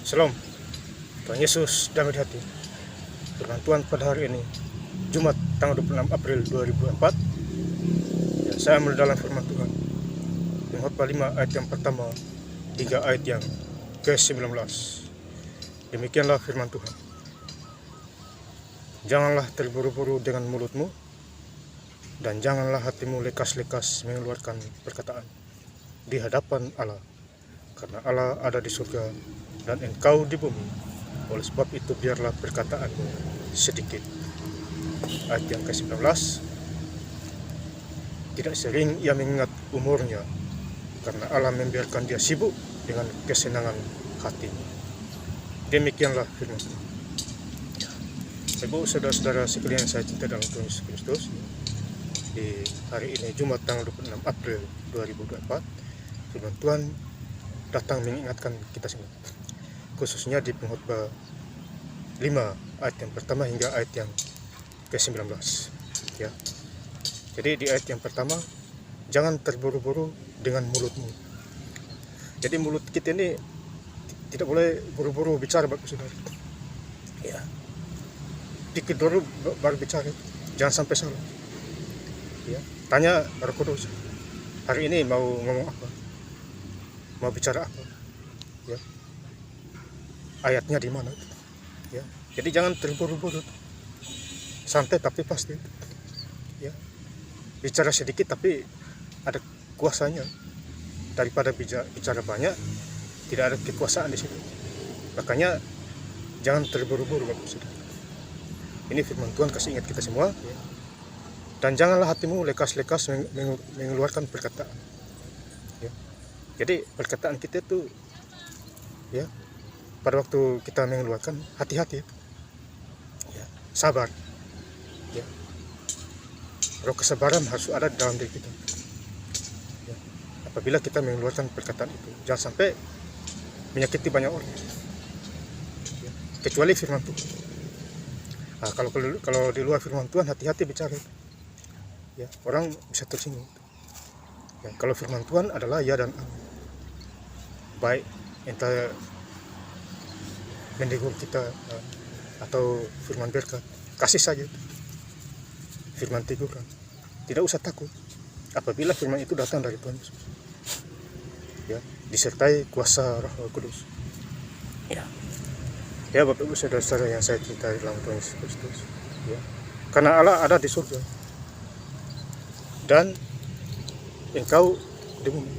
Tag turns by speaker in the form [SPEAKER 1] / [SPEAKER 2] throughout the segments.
[SPEAKER 1] Shalom, Tuhan Yesus damai di hati. Firman Tuhan pada hari ini, Jumat tanggal 26 April 2004. Dan saya ambil dalam firman Tuhan Pengkhotbah 5 ayat yang pertama hingga ayat yang ke-19. Demikianlah firman Tuhan. Janganlah terburu-buru dengan mulutmu, dan janganlah hatimu lekas-lekas mengeluarkan perkataan di hadapan Allah, karena Allah ada di surga dan engkau di bumi. Oleh sebab itu biarlah perkataanmu sedikit. Ayat yang ke-19. Tidak sering ia mengingat umurnya, karena Allah membiarkan dia sibuk dengan kesenangan hatinya. Demikianlah firman Tuhan. Ibu, saudara-saudara sekalian saya cinta dalam Tuhan Yesus Kristus, di hari ini Jumat tanggal 26 April 2024, firman Tuhan datang mengingatkan kita semua, khususnya di Pengkhotbah 5 ayat yang pertama hingga ayat yang ke-19. Ya. Jadi di ayat yang pertama, jangan terburu-buru dengan mulutmu. Jadi mulut kita ini tidak boleh buru-buru bicara, Bapak Saudara. Ya. Dikit dulu baru bicara, jangan sampai salah. Ya. Tanya baru kudus, hari ini mau ngomong apa, mau bicara apa, ya. Ayatnya di mana, ya. Jadi jangan terburu-buru, santai tapi pasti, ya. Bicara sedikit tapi ada kuasanya, daripada bicara banyak tidak ada kekuasaan di situ. Makanya jangan terburu-buru, Bapak Saudara. Ini firman Tuhan kasih ingat kita semua, ya. Dan janganlah hatimu lekas-lekas mengeluarkan perkataan, ya. Jadi perkataan kita itu, ya, pada waktu kita mengeluarkan, hati-hati, ya, sabar, ya. Roh kesabaran harus ada di dalam diri kita, ya. Apabila kita mengeluarkan perkataan itu, jangan sampai menyakiti banyak orang, ya. Kecuali firman Tuhan. Nah, kalau di luar firman Tuhan, hati-hati bicara, ya, orang bisa tersinggung. Ya, kalau firman Tuhan adalah ya dan amin, baik entah mendegur kita atau firman berkat, kasih saja firman teguran. Tidak usah takut apabila firman itu datang dari Tuhan Yesus, ya, disertai kuasa Roh Kudus, ya. Ya, Bapak Ibu saudara-saudara yang saya cintai dalam Tuhan Yesus Kristus, ya. Karena Allah ada di surga dan engkau di bumi.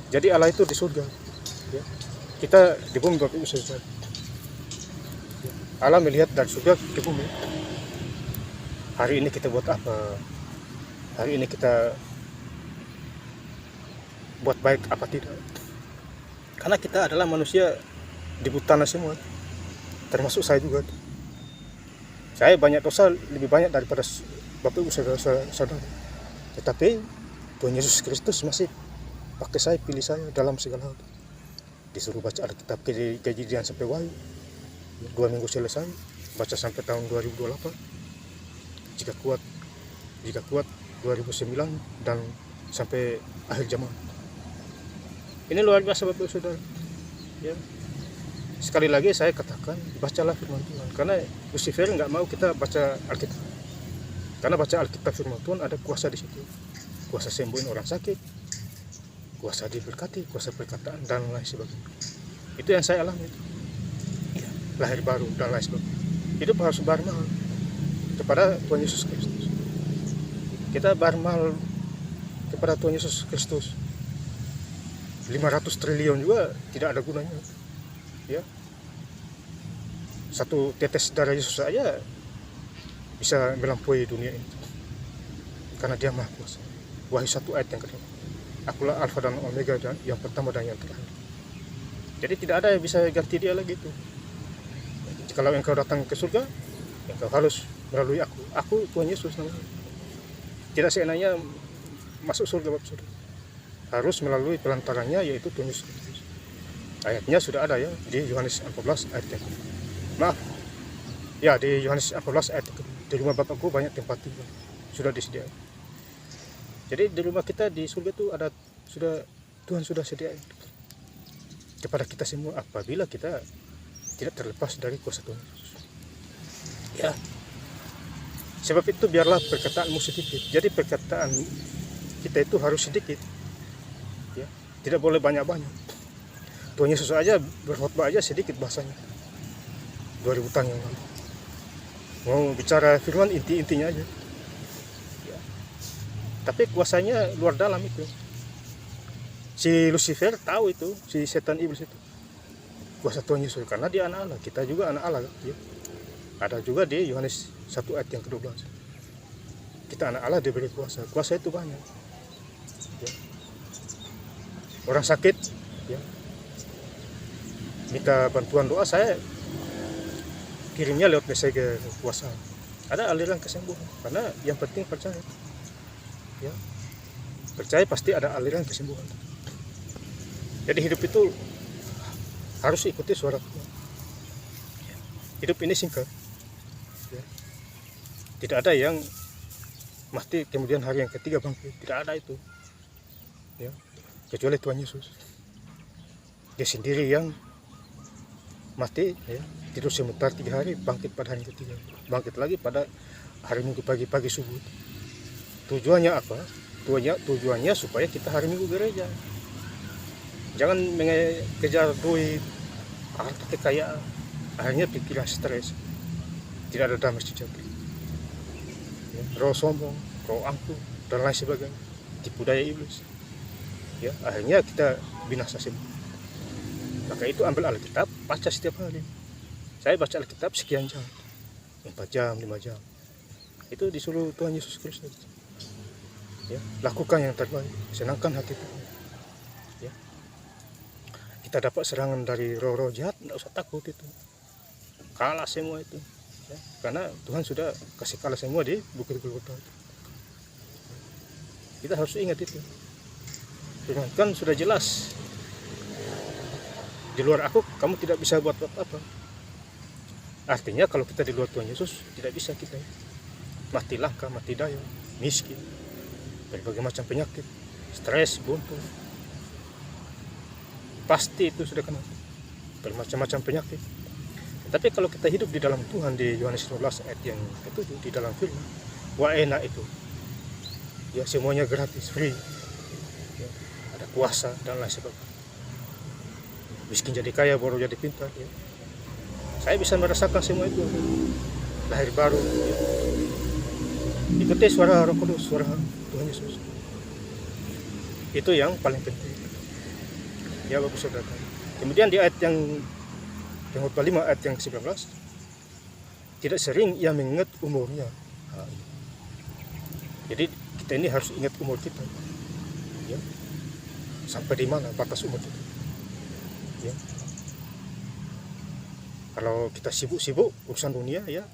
[SPEAKER 1] Jadi Allah itu di surga, ya. Kita di bumi, Bapak Ibu saudara. Ya. Allah melihat dari surga ke bumi. Hari ini kita buat apa? Hari ini kita buat baik apa tidak? Karena kita adalah manusia di tanah semua, termasuk saya juga. Saya banyak dosa, lebih banyak daripada Bapak Ibu saudara-saudara. Tetapi Tuhan Yesus Kristus masih pakai saya, pilih saya dalam segala hal. Disuruh baca Alkitab Kejadian sampai Wahyu, 2 minggu selesai, baca sampai tahun 2028. Jika kuat 2009 dan sampai akhir zaman. Ini luar biasa, Bapak Ibu saudara, ya. Sekali lagi saya katakan, bacalah firman Tuhan, karena Lucifer nggak mau kita baca Alkitab. Karena baca Alkitab firman Tuhan ada kuasa di situ, kuasa sembuhin orang sakit, kuasa diberkati, kuasa perkataan dan lain sebagainya. Itu yang saya alami, ya, lahir baru dan lain sebagainya. Itu harus bayar mahal kepada Tuhan Yesus Kristus. Kita bayar mahal kepada Tuhan Yesus Kristus. 500 triliun juga tidak ada gunanya, ya. Satu tetes darah Yesus saja bisa melampaui dunia ini, karena Dia Maha Kuasa. Wahyu 1 ayat yang kedua, akulah Alfa dan Omega, dan yang pertama dan yang terakhir. Jadi tidak ada yang bisa ganti Dia lagi itu. Kalau engkau datang ke surga, engkau harus melalui aku Tuhan Yesus namanya. Tidak seenaknya masuk surga, Bapak Saudara. Harus melalui pelantarannya, yaitu Tuhan Yesus Kristus. Ayatnya sudah ada, ya, di Yohanes 14 ayat yang kedua. Maaf, ya, di Yohanes 14 ayat kedua. Di rumah Bapakku banyak tempat tinggal, sudah disediakan. Jadi di rumah kita di surga itu ada, Tuhan sudah sediain kepada kita semua apabila kita tidak terlepas dari kuasa Tuhan Yesus. Ya, sebab itu biarlah perkataanmu sedikit. Jadi perkataan kita itu harus sedikit, ya, tidak boleh banyak-banyak. Tuhan Yesus aja berkhotbah aja sedikit bahasanya 2000 tahun yang lalu. Mau bicara firman inti-intinya aja, ya. Tapi kuasanya luar dalam itu. Si Lucifer tahu itu, si setan iblis itu kuasa Tuhan Yesus karena dia anak Allah. Kita juga anak Allah, ya. Ada juga di Yohanes 1 ayat yang ke-12. Kita anak Allah diberi kuasa. Kuasa itu banyak, ya. Orang sakit, ya, minta bantuan doa, saya kirimnya lewat messenger kuasa. Ada aliran kesembuhan karena yang penting percaya, ya. Percaya pasti ada aliran kesembuhan. Jadi hidup itu harus ikuti suara Tuhan. Hidup ini singkat, ya. Tidak ada yang mati kemudian hari yang ketiga bangkit, tidak ada itu, ya. Kecuali Tuhan Yesus. Dia sendiri yang mati, ya, tidur sebentar 3 hari, bangkit pada hari ketiga, bangkit lagi pada hari Minggu pagi-pagi subuh. Tujuannya apa? Tujuannya supaya kita hari Minggu gereja. Jangan mengejar duit, harta kekayaan, akhirnya pikiran stres, tidak ada damai sejahtera, ya, roh sombong, roh angkuh, dan lain sebagainya, tipu daya iblis, ya, akhirnya kita binasa semua. Maka itu ambil Alkitab, baca setiap hari. Saya baca Alkitab sekian jam, 4 jam, 5 jam. Itu disuruh Tuhan Yesus Kristus, ya, lakukan yang terbaik, senangkan hati Tuhan, ya. Kita dapat serangan dari roh-roh jahat, tidak usah takut itu. Kalah semua itu, ya. Karena Tuhan sudah kasih kalah semua di bukit Golgota. Kita harus ingat itu. Kan sudah jelas. Di luar aku, kamu tidak bisa buat apa. Artinya kalau kita di luar Tuhan Yesus, tidak bisa kita. Mati langka, mati daya, miskin, berbagai macam penyakit, stres, buntu. Pasti itu sudah kena bermacam-macam penyakit. Tapi kalau kita hidup di dalam Tuhan, di Yohanes 12 ayat yang ke-7, di dalam firman, wah enak itu, ya, semuanya gratis, free, ya, ada kuasa dan lain sebagainya. Miskin jadi kaya, bodoh jadi pintar, ya. Saya bisa merasakan semua itu, lahir baru, ya. Ikuti suara Roh Kudus, suara Tuhan Yesus. Itu yang paling penting, ya Bapak Saudara. Kemudian di ayat yang khotbah 5 ayat yang ke-19, tidak sering ia mengingat umurnya. Jadi kita ini harus ingat umur kita, ya. Sampai di mana batas umur kita, ya. Kalau kita sibuk-sibuk urusan dunia, ya,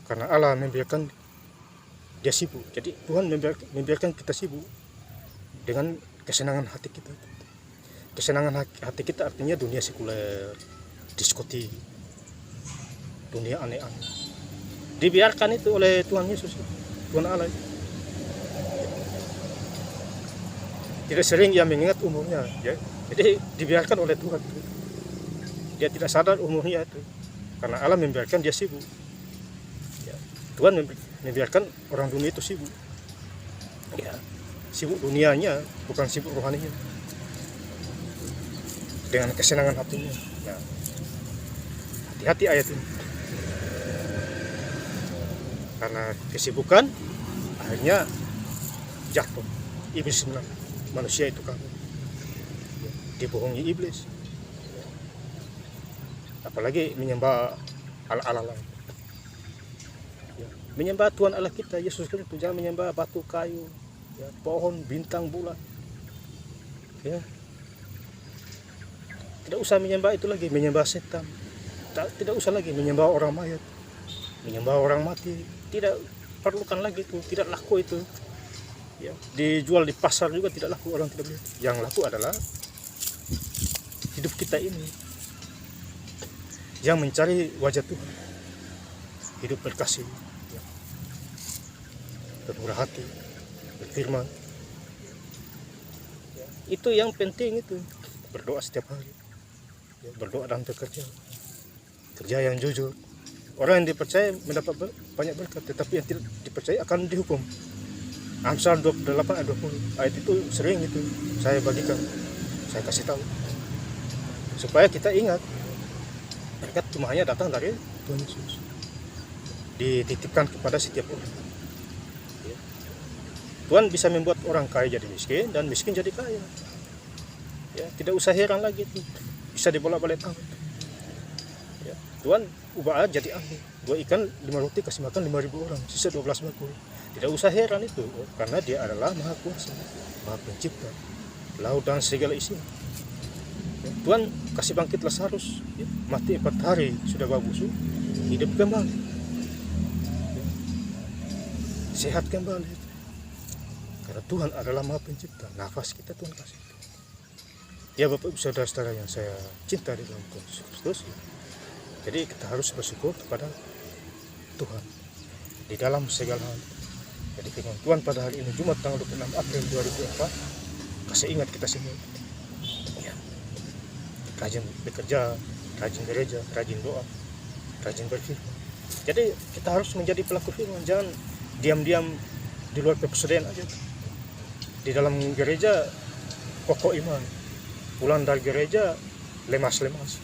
[SPEAKER 1] karena Allah membiarkan dia sibuk. Jadi Tuhan membiarkan kita sibuk dengan kesenangan hati kita. Kesenangan hati kita artinya dunia sekuler, diskotik, dunia aneh-aneh. Dibiarkan itu oleh Tuhan Yesus, Tuhan Allah. Tidak sering ia mengingat umurnya, ya. Jadi dibiarkan oleh Tuhan. Dia tidak sadar umurnya itu, karena Allah membiarkan dia sibuk, ya. Tuhan membiarkan orang dunia itu sibuk, ya. Sibuk dunianya, bukan sibuk rohaninya, dengan kesenangan hatinya. Nah, hati-hati ayat ini, karena kesibukan akhirnya jatuh. Iblis menang, manusia itu kamu, ya, dibohongi iblis, ya. Apalagi menyembah Allah, ya. Menyembah Tuhan Allah kita Yesus Kristus, jangan menyembah batu, kayu, ya, pohon, bintang, bulan, ya. Tidak usah menyembah itu lagi, menyembah setan. Tidak usah lagi menyembah orang mayat, menyembah orang mati. Tidak perlukan lagi itu, tidak laku itu, ya. Dijual di pasar juga tidak laku, orang tidak beli. Yang laku adalah hidup kita ini, yang mencari wajah Tuhan, hidup berkasih, ya, bermurah hati, berfirman, ya. Itu yang penting itu. berdoa setiap hari, ya, berdoa dan bekerja, kerja yang jujur. Orang yang dipercaya mendapat banyak berkat, tetapi yang tidak dipercaya akan dihukum. Amsal 28 ayat 20, ayat itu sering itu saya bagikan, saya kasih tahu supaya kita ingat berkat cuma hanya datang dari Tuhan Yesus, dititipkan kepada setiap orang. Ya. Tuhan bisa membuat orang kaya jadi miskin dan miskin jadi kaya. Ya, tidak usah heran lagi itu, bisa dibolak-balik tangan. Ya, Tuhan ubah aja jadi angin, 2 ikan 5 roti kasih makan 5.000 orang, sisa 12 bakul. Tidak usah heran itu, karena dia adalah Maha Kuasa, Maha Pencipta laut dan segala isinya. Ya, Tuhan kasih bangkit Lazarus, ya, mati 4 hari sudah bagus, hidup kembali, ya, sehat kembali. Karena Tuhan adalah Maha Pencipta, nafas kita Tuhan kasih. Ya Bapak Ibu Saudara-saudara yang saya cinta di dalam Tuhan Yesus Kristus, ya. Jadi kita harus bersyukur kepada Tuhan di dalam segala hal. Jadi firman Tuhan pada hari ini Jumat tanggal 26 April 2004 kasih ingat kita semua, ya, rajin bekerja, rajin gereja, rajin doa, rajin berfirman. Jadi kita harus menjadi pelaku firman, jangan diam-diam di luar kepesudian aja. Di dalam gereja pokok iman, pulang dari gereja lemas-lemas,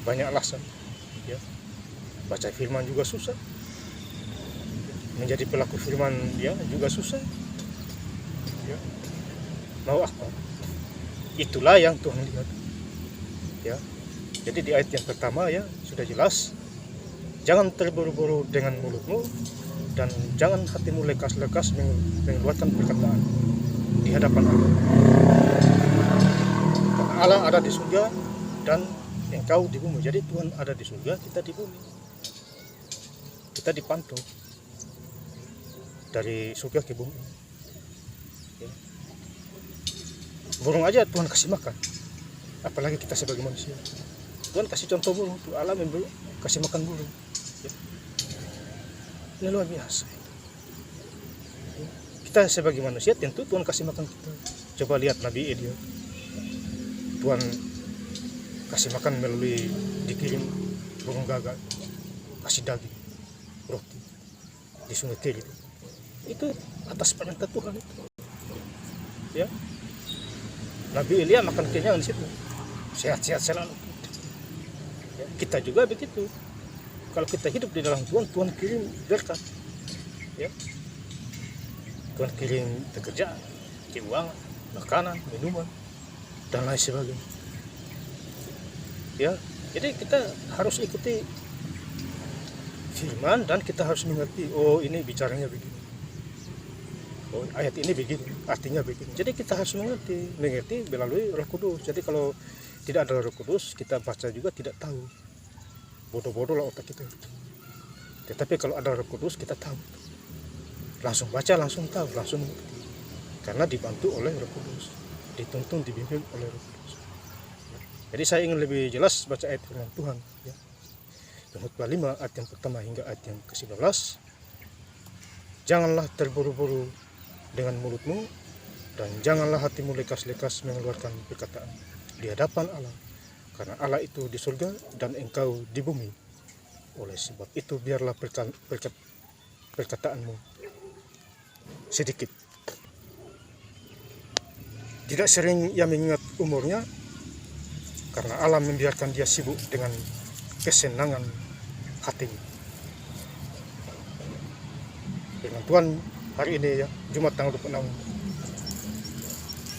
[SPEAKER 1] banyak alasan, ya. Baca firman juga susah, menjadi pelaku firman ya juga susah, ya. Mau apa? Itulah yang Tuhan lihat, ya. Jadi di ayat yang pertama ya sudah jelas, jangan terburu-buru dengan mulutmu dan jangan hatimu lekas-lekas mengeluarkan perkataan di hadapan Allah. Karena Allah ada di surga dan engkau di bumi. Jadi Tuhan ada di surga, kita di bumi. Kita dipantau dari surga ke bumi. Ya. Burung aja Tuhan kasih makan, apalagi kita sebagai manusia. Tuhan kasih contoh burung, tuh Allah kasih makan burung. Ya. Ini luar biasa. Ya. Kita sebagai manusia tentu Tuhan kasih makan kita. Coba lihat Nabi Elia, Tuhan kasih makan melalui dikirim burung gagak, kasih daging, roti di sungai Keri. Itu atas perintah Tuhan itu. Ya. Nabi Elia makan kenyang di situ, sehat-sehat selalu. Ya, kita juga begitu. Kalau kita hidup di dalam Tuhan, Tuhan kirim berkat. Ya. Tuhan kirim pekerjaan, keuangan, makanan, minuman, dan lain sebagainya. Ya, jadi kita harus ikuti firman dan kita harus mengerti, oh ini bicaranya begini, oh ayat ini begini, artinya begini. Jadi kita harus mengerti melalui Roh Kudus. Jadi kalau tidak ada Roh Kudus, kita baca juga tidak tahu, bodoh-bodoh lah otak kita. Tetapi kalau ada Roh Kudus, kita tahu, langsung baca, langsung tahu, langsung mengerti, karena dibantu oleh Roh Kudus, dituntun, dibimbing oleh Roh Kudus. Jadi saya ingin lebih jelas baca ayat firman Tuhan, ya. Khotbah 5 ayat yang pertama hingga ayat yang ke-19. Janganlah terburu-buru dengan mulutmu dan janganlah hatimu lekas-lekas mengeluarkan perkataan di hadapan Allah, karena Allah itu di surga dan engkau di bumi. Oleh sebab itu biarlah perkataanmu sedikit. Tidak sering ia mengingat umurnya, karena Allah membiarkan dia sibuk dengan kesenangan hatinya. Dengan Tuhan hari ini ya, Jumat tanggal 26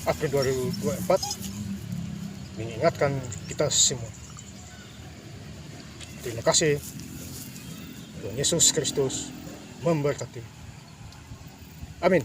[SPEAKER 1] April 2024 mengingatkan kita semua. Terima kasih. Tuhan Yesus Kristus memberkati. Amin.